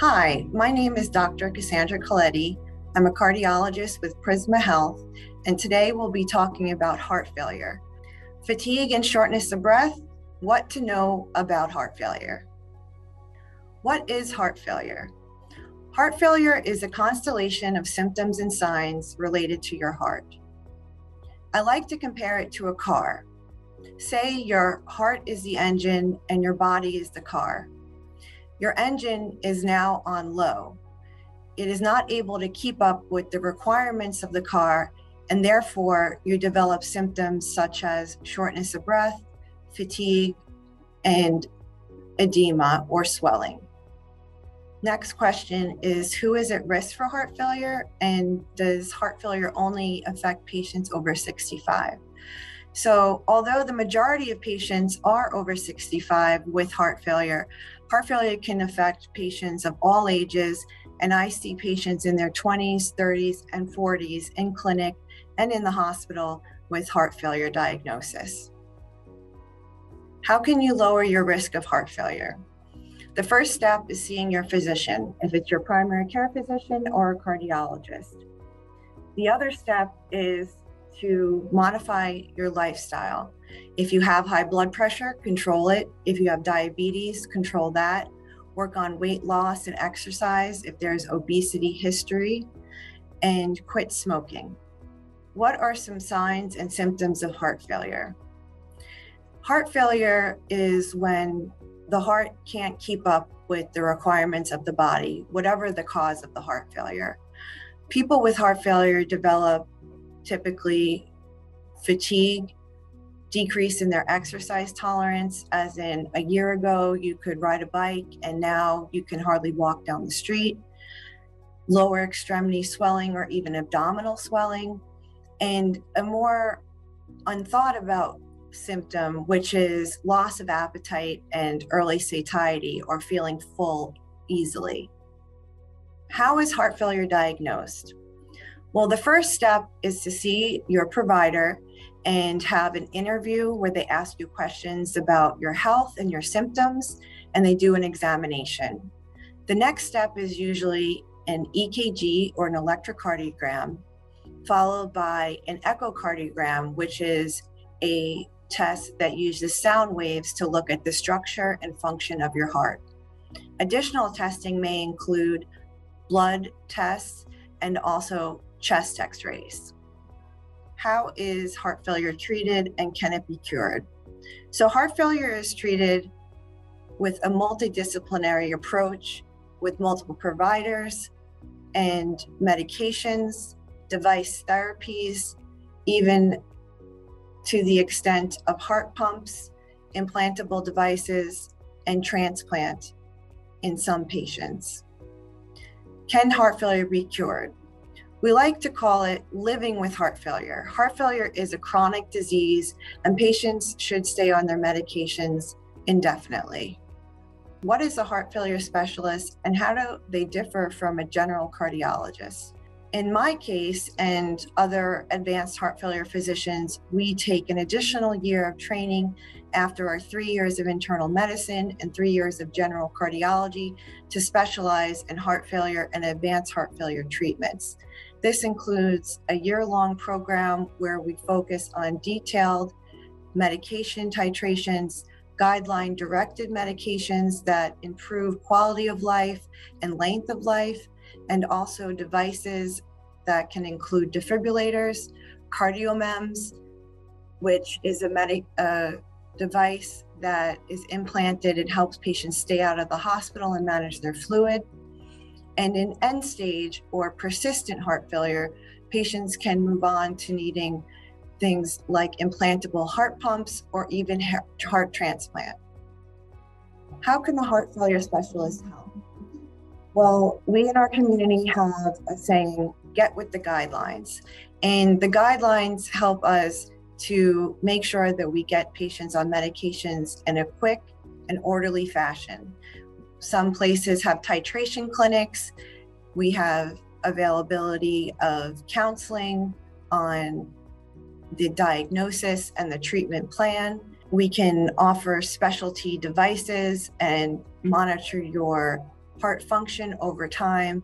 Hi, my name is Dr. Cassandra Buto-Colletti. I'm a cardiologist with Prisma Health, and today we'll be talking about heart failure. Fatigue and shortness of breath, what to know about heart failure. What is heart failure? Heart failure is a constellation of symptoms and signs related to your heart. I like to compare it to a car. Say your heart is the engine and your body is the car. Your engine is now on low. It is not able to keep up with the requirements of the car, and therefore you develop symptoms such as shortness of breath, fatigue, and edema or swelling. Next question is, who is at risk for heart failure, and does heart failure only affect patients over 65? So although the majority of patients are over 65 with heart failure can affect patients of all ages, and I see patients in their 20s, 30s, and 40s in clinic and in the hospital with heart failure diagnosis. How can you lower your risk of heart failure? The first step is seeing your physician, if it's your primary care physician or a cardiologist. The other step is to modify your lifestyle. If you have high blood pressure, control it. If you have diabetes, control that. Work on weight loss and exercise if there's obesity history, and quit smoking. What are some signs and symptoms of heart failure? Heart failure is when the heart can't keep up with the requirements of the body, whatever the cause of the heart failure. People with heart failure develop typically fatigue, decrease in their exercise tolerance, as in a year ago you could ride a bike and now you can hardly walk down the street, lower extremity swelling or even abdominal swelling, and a more unthought about symptom, which is loss of appetite and early satiety or feeling full easily. How is heart failure diagnosed? Well, the first step is to see your provider and have an interview where they ask you questions about your health and your symptoms, and they do an examination. The next step is usually an EKG or an electrocardiogram, followed by an echocardiogram, which is a test that uses sound waves to look at the structure and function of your heart. Additional testing may include blood tests and also chest x-rays. How is heart failure treated, and can it be cured? So heart failure is treated with a multidisciplinary approach with multiple providers and medications, device therapies, even to the extent of heart pumps, implantable devices, and transplant in some patients. Can heart failure be cured? We like to call it living with heart failure. Heart failure is a chronic disease, and patients should stay on their medications indefinitely. What is a heart failure specialist, and how do they differ from a general cardiologist? In my case and other advanced heart failure physicians, we take an additional year of training after our 3 years of internal medicine and 3 years of general cardiology to specialize in heart failure and advanced heart failure treatments. This includes a year-long program where we focus on detailed medication titrations, guideline-directed medications that improve quality of life and length of life, and also devices that can include defibrillators, cardiomems, which is a device that is implanted and helps patients stay out of the hospital and manage their fluid. And in end stage or persistent heart failure, patients can move on to needing things like implantable heart pumps or even heart transplant. How can the heart failure specialist help? Well, we in our community have a saying, get with the guidelines. And the guidelines help us to make sure that we get patients on medications in a quick and orderly fashion. Some places have titration clinics. We have availability of counseling on the diagnosis and the treatment plan. We can offer specialty devices and monitor your heart function over time,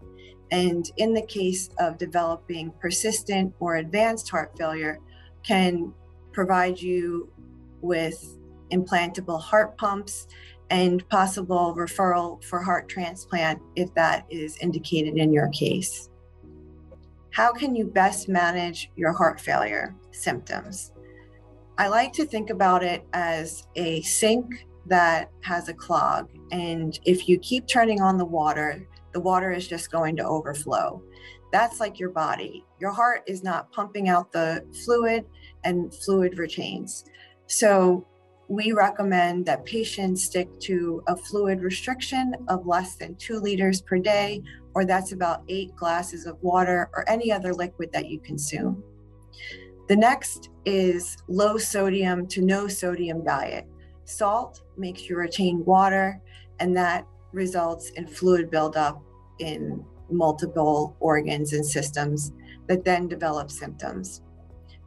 and in the case of developing persistent or advanced heart failure, can provide you with implantable heart pumps and possible referral for heart transplant if that is indicated in your case. How can you best manage your heart failure symptoms? I like to think about it as a sink that has a clog, and if you keep turning on the water is just going to overflow. That's like your body. Your heart is not pumping out the fluid, and fluid retains. So we recommend that patients stick to a fluid restriction of less than 2 liters per day, or that's about 8 glasses of water or any other liquid that you consume. The next is low sodium to no sodium diet. Salt makes you retain water, and that results in fluid buildup in multiple organs and systems that then develop symptoms.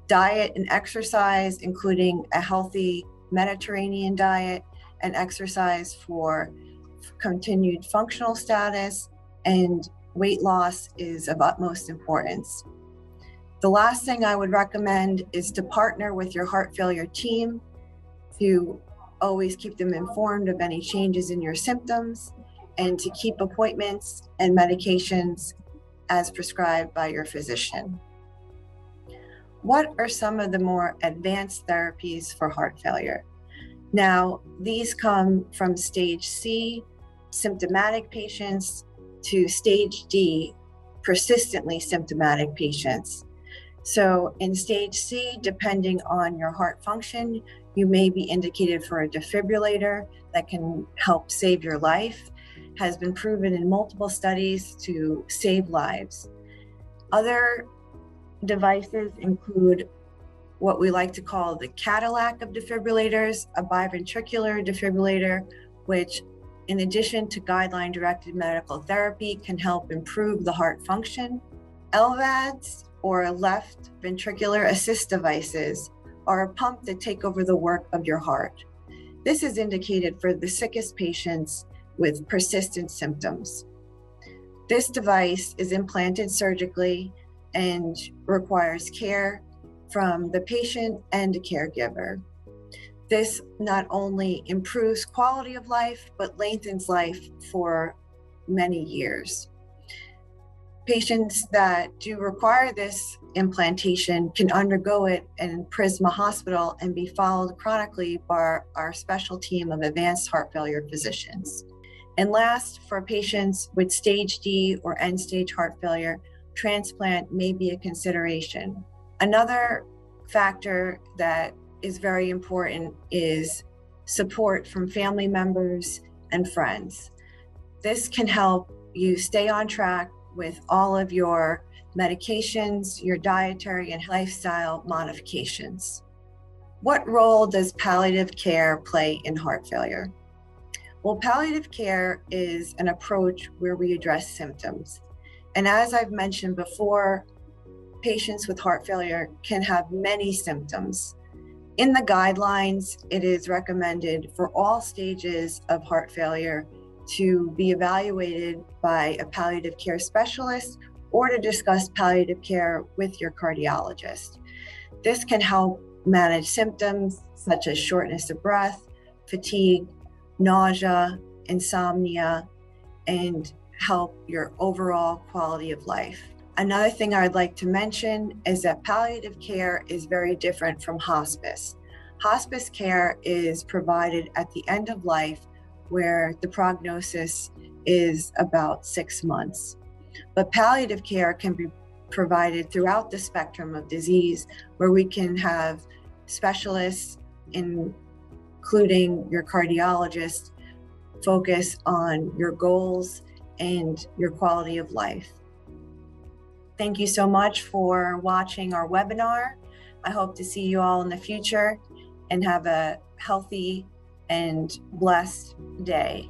Diet and exercise, including a healthy Mediterranean diet and exercise for continued functional status and weight loss, is of utmost importance. The last thing I would recommend is to partner with your heart failure team to always keep them informed of any changes in your symptoms, and to keep appointments and medications as prescribed by your physician. What are some of the more advanced therapies for heart failure? Now, these come from stage C, symptomatic patients, to stage D, persistently symptomatic patients. So in stage C, depending on your heart function, you may be indicated for a defibrillator that can help save your life, has been proven in multiple studies to save lives. Other devices include what we like to call the Cadillac of defibrillators, a biventricular defibrillator, which in addition to guideline-directed medical therapy can help improve the heart function. LVADs, or left ventricular assist devices, are a pump that take over the work of your heart. This is indicated for the sickest patients with persistent symptoms. This device is implanted surgically and requires care from the patient and a caregiver. This not only improves quality of life, but lengthens life for many years. Patients that do require this implantation can undergo it in Prisma Hospital and be followed chronically by our special team of advanced heart failure physicians. And last, for patients with stage D or end-stage heart failure, transplant may be a consideration. Another factor that is very important is support from family members and friends. This can help you stay on track with all of your medications, your dietary and lifestyle modifications. What role does palliative care play in heart failure? Well, palliative care is an approach where we address symptoms. And as I've mentioned before, patients with heart failure can have many symptoms. In the guidelines, it is recommended for all stages of heart failure to be evaluated by a palliative care specialist or to discuss palliative care with your cardiologist. This can help manage symptoms such as shortness of breath, fatigue, nausea, insomnia, and help your overall quality of life. Another thing I would like to mention is that palliative care is very different from hospice. Hospice care is provided at the end of life, where the prognosis is about 6 months. But palliative care can be provided throughout the spectrum of disease, where we can have specialists, including your cardiologist, focus on your goals and your quality of life. Thank you so much for watching our webinar. I hope to see you all in the future and have a healthy and blessed day.